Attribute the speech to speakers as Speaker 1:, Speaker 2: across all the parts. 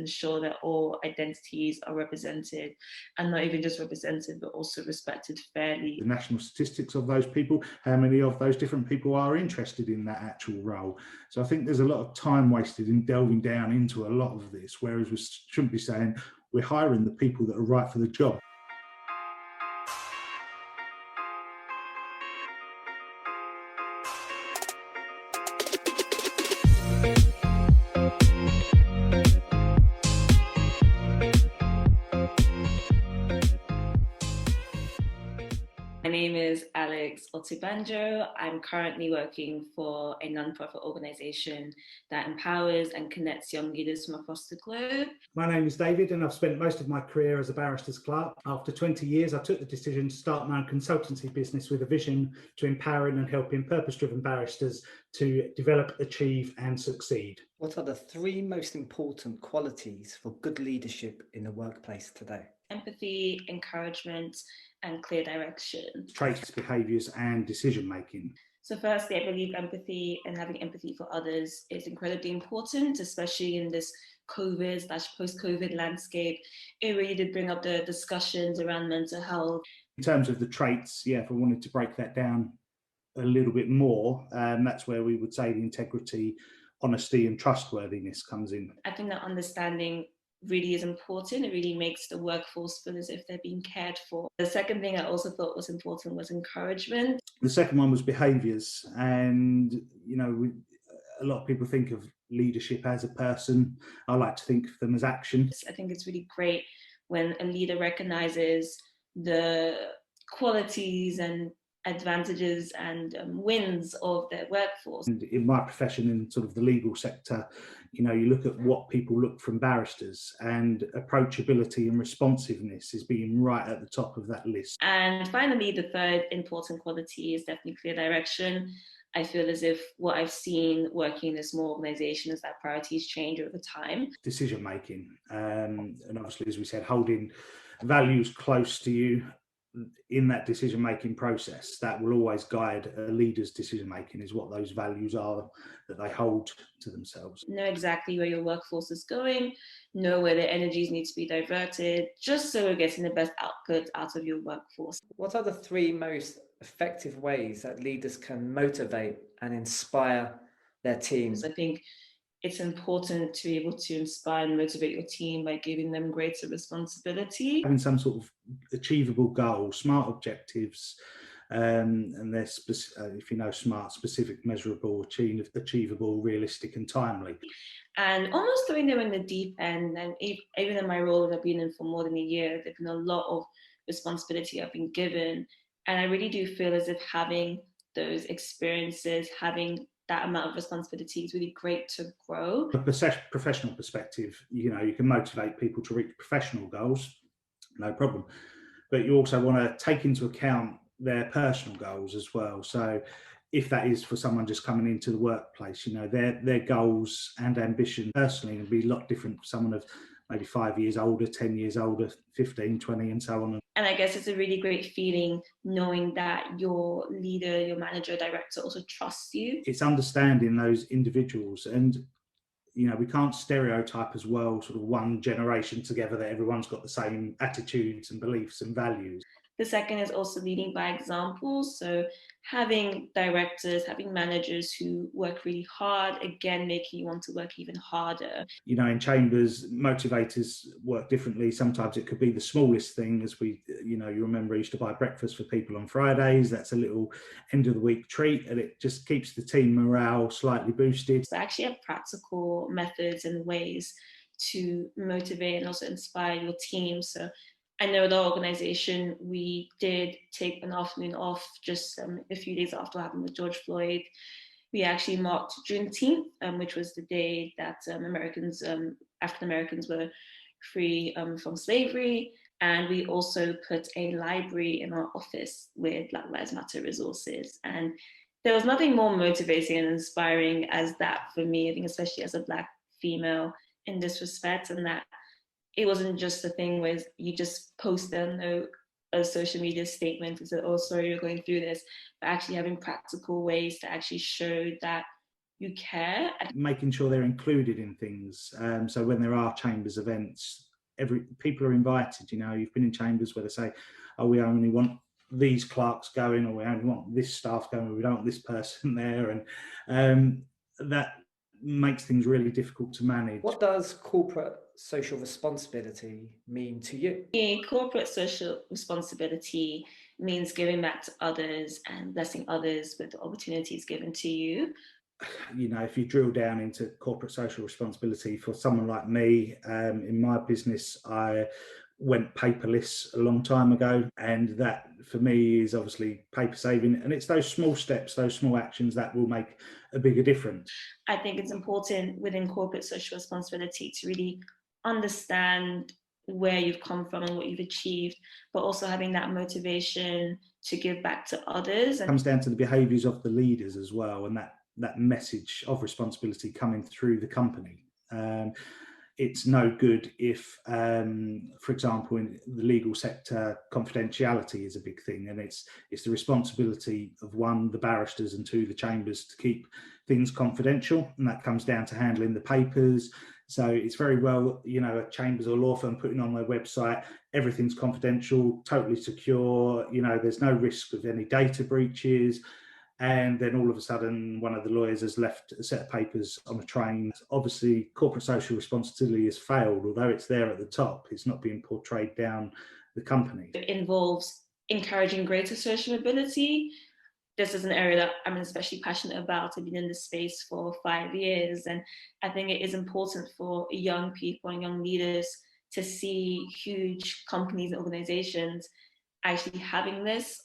Speaker 1: ensure that all identities are represented, and not even just represented, but also respected fairly.
Speaker 2: The national statistics of those people, how many of those different people are interested in that actual role. So I think there's a lot of time wasted in delving down into a lot of this, whereas we shouldn't be saying we're hiring the people that are right for the job.
Speaker 1: My name is Otubanjo. I'm currently working for a non-profit organization that empowers and connects young leaders from across the globe.
Speaker 3: My name is David, and I've spent most of my career as a barrister's clerk. After 20 years, I took the decision to start my own consultancy business with a vision to empowering and helping purpose-driven barristers to develop, achieve, and succeed.
Speaker 4: What are the 3 most important qualities for good leadership in the workplace today?
Speaker 1: Empathy, encouragement, and clear direction.
Speaker 2: Traits, behaviours, and decision making.
Speaker 1: So firstly, I believe empathy and having empathy for others is incredibly important, especially in this COVID/post-COVID landscape. It really did bring up the discussions around mental health.
Speaker 2: In terms of the traits, if I wanted to break that down a little bit more, that's where we would say the integrity, honesty, and trustworthiness comes in.
Speaker 1: I think that understanding really is important. It really makes the workforce feel as if they're being cared for. The second thing I also thought was important was encouragement.
Speaker 2: The second one was behaviours, and a lot of people think of leadership as a person. I like to think of them as action.
Speaker 1: I think it's really great when a leader recognises the qualities and advantages and wins of their workforce.
Speaker 2: And in my profession, in sort of the legal sector, you look at what people look from barristers, and approachability and responsiveness is being right at the top of that list.
Speaker 1: And finally, the third important quality is definitely clear direction. I feel as if what I've seen working in a small organisation is that priorities change over time.
Speaker 2: Decision making, and obviously, as we said, holding values close to you in that decision making process. That will always guide a leader's decision making, is what those values are that they hold to themselves.
Speaker 1: Know exactly where your workforce is going, know where their energies need to be diverted, just so we're getting the best output out of your workforce.
Speaker 4: What are the 3 most effective ways that leaders can motivate and inspire their teams?
Speaker 1: I think it's important to be able to inspire and motivate your team by giving them greater responsibility.
Speaker 2: Having some sort of achievable goal, smart objectives, and they're, smart, specific, measurable, achievable, realistic, and timely.
Speaker 1: And almost throwing them in the deep end. And even in my role that I've been in for more than a year, there's been a lot of responsibility I've been given. And I really do feel as if having those experiences, having that amount of responsibility is really great to grow.
Speaker 2: From a professional perspective, you can motivate people to reach professional goals, no problem. But you also want to take into account their personal goals as well. So if that is for someone just coming into the workplace, their goals and ambition personally will be a lot different for someone of maybe 5 years older, 10 years older, 15, 20, and so on.
Speaker 1: And I guess it's a really great feeling knowing that your leader, your manager, director also trusts you.
Speaker 2: It's understanding those individuals, and we can't stereotype as well sort of one generation together that everyone's got the same attitudes and beliefs and values.
Speaker 1: The second is also leading by example. So having directors, having managers who work really hard, again, making you want to work even harder.
Speaker 2: In chambers, motivators work differently. Sometimes it could be the smallest thing, as you remember I used to buy breakfast for people on Fridays. That's a little end of the week treat, and it just keeps the team morale slightly boosted.
Speaker 1: So I actually have practical methods and ways to motivate and also inspire your team. So I know the organisation, we did take an afternoon off just a few days after what happened with George Floyd. We actually marked Juneteenth, which was the day that African Americans were free from slavery. And we also put a library in our office with Black Lives Matter resources. And there was nothing more motivating and inspiring as that for me, I think, especially as a Black female in this respect, and that it wasn't just a thing where you just post a social media statement and say, oh, sorry, you're going through this, but actually having practical ways to actually show that you care.
Speaker 2: Making sure they're included in things. So when there are chambers events, people are invited. You know, you've been in chambers where they say, oh, we only want these clerks going, or we only want this staff going, or we don't want this person there. And that makes things really difficult to manage.
Speaker 4: What does corporate social responsibility mean to you?
Speaker 1: Corporate social responsibility means giving back to others and blessing others with the opportunities given to you.
Speaker 2: You know, if you drill down into corporate social responsibility for someone like me, in my business, I went paperless a long time ago, and that for me is obviously paper saving, and it's those small steps, those small actions that will make a bigger difference.
Speaker 1: I think it's important within corporate social responsibility to really understand where you've come from and what you've achieved, but also having that motivation to give back to others.
Speaker 2: It comes down to the behaviours of the leaders as well, and that message of responsibility coming through the company. It's no good if, for example, in the legal sector, confidentiality is a big thing, and it's the responsibility of one, the barristers, and two, the chambers, to keep things confidential, and that comes down to handling the papers. So it's very well, you know, a chambers or law firm putting on their website, everything's confidential, totally secure, you know, there's no risk of any data breaches. And then all of a sudden, one of the lawyers has left a set of papers on a train. Obviously, corporate social responsibility has failed, although it's there at the top, it's not being portrayed down the company.
Speaker 1: It involves encouraging greater social mobility. This is an area that I'm especially passionate about. I've been in this space for 5 years, and I think it is important for young people and young leaders to see huge companies and organizations actually having this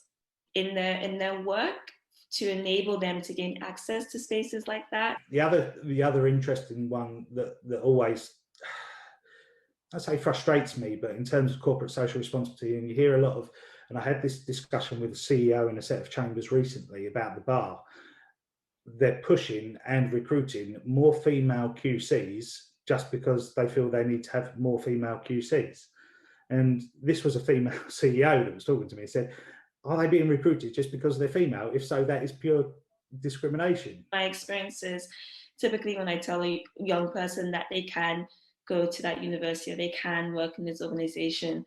Speaker 1: in their work, to enable them to gain access to spaces like that.
Speaker 2: The other interesting one that always, I say, frustrates me, but in terms of corporate social responsibility, and you hear a lot of, and I had this discussion with the CEO in a set of chambers recently about the bar, they're pushing and recruiting more female QCs just because they feel they need to have more female QCs. And this was a female CEO that was talking to me and said, are they being recruited just because they're female? If so, that is pure discrimination.
Speaker 1: My experience is typically when I tell a young person that they can go to that university or they can work in this organization,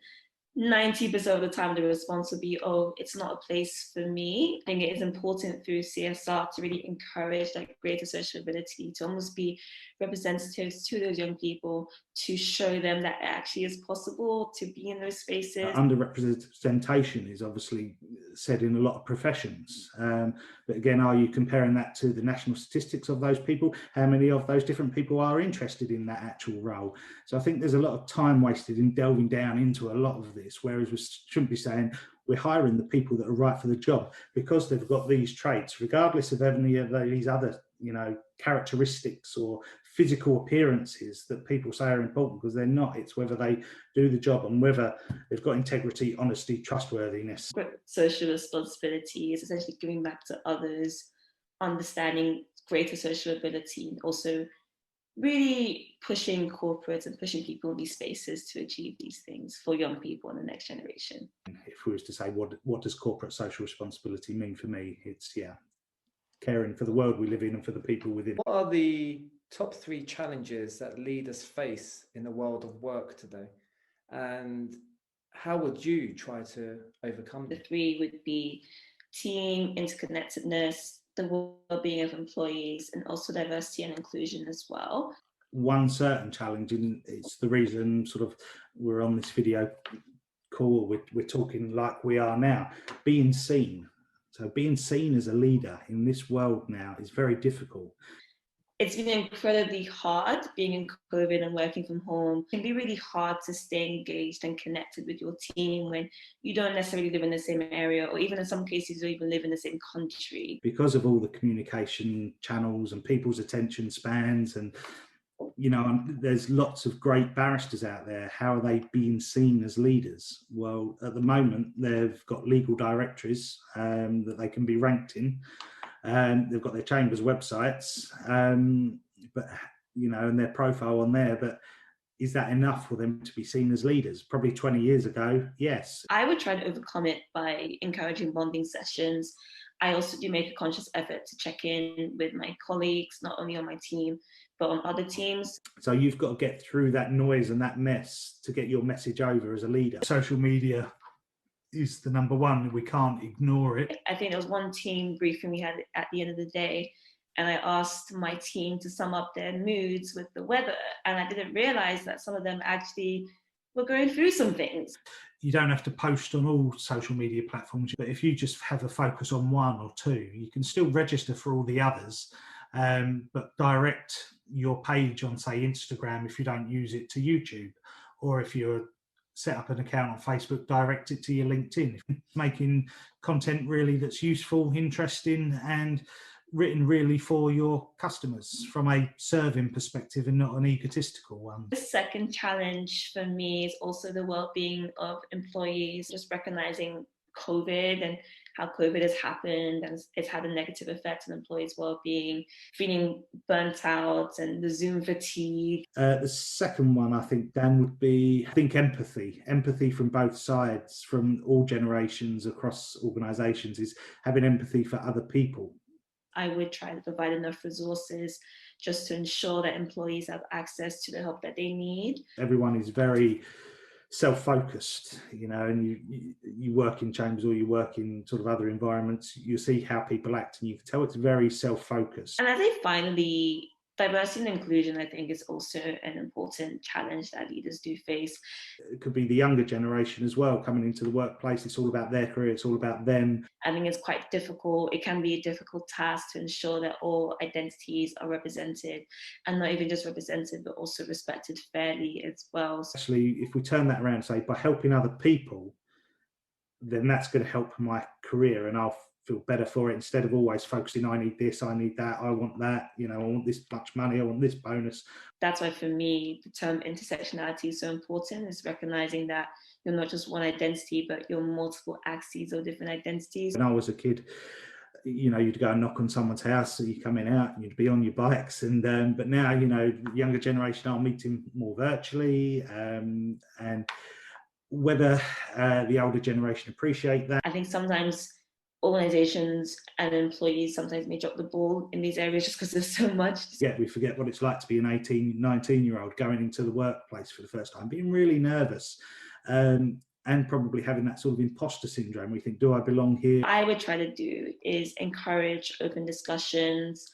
Speaker 1: 90% of the time the response will be, oh, it's not a place for me. I think it is important through CSR to really encourage that greater social mobility, to almost be representatives to those young people, to show them that it actually is possible to be in those spaces.
Speaker 2: Underrepresentation is obviously said in a lot of professions. But again, are you comparing that to the national statistics of those people? How many of those different people are interested in that actual role? So I think there's a lot of time wasted in delving down into a lot of this, whereas we shouldn't be saying we're hiring the people that are right for the job because they've got these traits, regardless of any of these other, you know, characteristics or physical appearances that people say are important, because they're not. It's whether they do the job and whether they've got integrity, honesty, trustworthiness.
Speaker 1: Social responsibility is essentially giving back to others, understanding greater social ability, and also really pushing corporates and pushing people in these spaces to achieve these things for young people in the next generation.
Speaker 2: If we was to say, what does corporate social responsibility mean for me? It's, caring for the world we live in and for the people within.
Speaker 4: What are the top 3 challenges that leaders face in the world of work today? And how would you try to overcome them?
Speaker 1: The 3 would be team interconnectedness, the well-being of employees, and also diversity and inclusion as well.
Speaker 2: One certain challenge, and it's the reason sort of we're on this video call, we're talking like we are now, being seen. So being seen as a leader in this world now is very difficult.
Speaker 1: It's been incredibly hard being in COVID and working from home. It can be really hard to stay engaged and connected with your team when you don't necessarily live in the same area, or even in some cases, you don't even live in the same country.
Speaker 2: Because of all the communication channels and people's attention spans, and, you know, there's lots of great barristers out there. How are they being seen as leaders? Well, at the moment, they've got legal directories that they can be ranked in. They've got their chambers websites, but, you know, and their profile on there. But is that enough for them to be seen as leaders? Probably 20 years ago, yes.
Speaker 1: I would try to overcome it by encouraging bonding sessions. I also do make a conscious effort to check in with my colleagues, not only on my team, but on other teams.
Speaker 2: So you've got to get through that noise and that mess to get your message over as a leader. Social media is the number one. We can't ignore it.
Speaker 1: I think there was one team briefing we had at the end of the day, and I asked my team to sum up their moods with the weather, and I didn't realize that some of them actually were going through some things.
Speaker 2: You don't have to post on all social media platforms, but if you just have a focus on one or two, you can still register for all the others, but direct your page on, say, Instagram, if you don't use it, to YouTube, or if you're set up an account on Facebook, direct it to your LinkedIn. Making content really that's useful, interesting, and written really for your customers from a serving perspective and not an egotistical one.
Speaker 1: The second challenge for me is also the well-being of employees, just recognizing COVID and how COVID has happened and it's had a negative effect on employees' well-being, feeling burnt out and the Zoom fatigue.
Speaker 2: The second one, I think, Dan, would be, empathy from both sides, from all generations across organisations, is having empathy for other people.
Speaker 1: I would try to provide enough resources just to ensure that employees have access to the help that they need.
Speaker 2: Everyone is very self-focused, and you work in chambers or you work in sort of other environments, you see how people act and you can tell it's very self-focused.
Speaker 1: And I think finally, diversity and inclusion, I think, is also an important challenge that leaders do face.
Speaker 2: It could be the younger generation as well coming into the workplace. It's all about their career, it's all about them.
Speaker 1: I think it's quite difficult. It can be a difficult task to ensure that all identities are represented, and not even just represented, but also respected fairly as well.
Speaker 2: Actually, if we turn that around and say, by helping other people, then that's going to help my career and I'll feel better for it, instead of always focusing, I need this, I need that, I want that, I want this much money, I want this bonus.
Speaker 1: That's why for me, the term intersectionality is so important, is recognizing that you're not just one identity, but you're multiple axes of different identities.
Speaker 2: When I was a kid, you'd go and knock on someone's house, so you coming out and you'd be on your bikes, and but now, the younger generation are meeting more virtually, and whether the older generation appreciate that.
Speaker 1: I think sometimes organizations and employees sometimes may drop the ball in these areas just because there's so much.
Speaker 2: Yeah, we forget what it's like to be an 18, 19-year-old going into the workplace for the first time, being really nervous, and probably having that sort of imposter syndrome. We think, do I belong here?
Speaker 1: What I would try to do is encourage open discussions.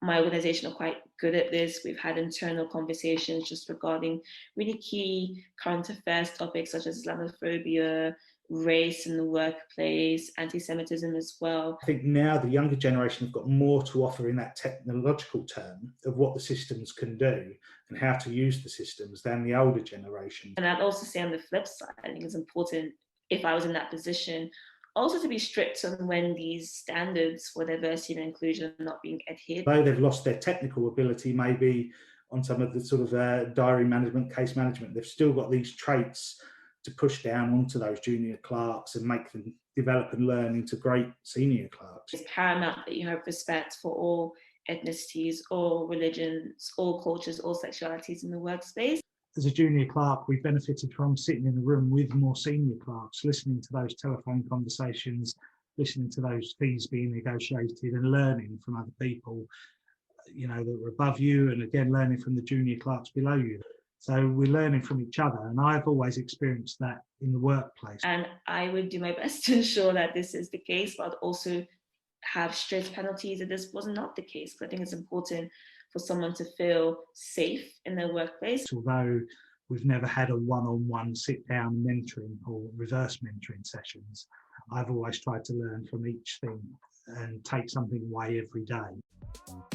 Speaker 1: My organization are quite good at this. We've had internal conversations just regarding really key current affairs topics such as Islamophobia, race in the workplace, anti-Semitism as well.
Speaker 2: I think now the younger generation have got more to offer in that technological term of what the systems can do and how to use the systems than the older generation.
Speaker 1: And I'd also say on the flip side, I think it's important, if I was in that position, also to be strict on when these standards for diversity and inclusion are not being adhered.
Speaker 2: Though they've lost their technical ability, maybe on some of the sort of diary management, case management, they've still got these traits to push down onto those junior clerks and make them develop and learn into great senior clerks.
Speaker 1: It's paramount that you have respect for all ethnicities, all religions, all cultures, all sexualities in the workspace.
Speaker 3: As a junior clerk, we benefited from sitting in a room with more senior clerks, listening to those telephone conversations, listening to those fees being negotiated and learning from other people, that were above you, and again, learning from the junior clerks below you. So we're learning from each other, and I've always experienced that in the workplace.
Speaker 1: And I would do my best to ensure that this is the case, but also have strict penalties if this was not the case. Because I think it's important for someone to feel safe in their workplace.
Speaker 3: Although we've never had a one-on-one sit-down mentoring or reverse mentoring sessions, I've always tried to learn from each thing and take something away every day.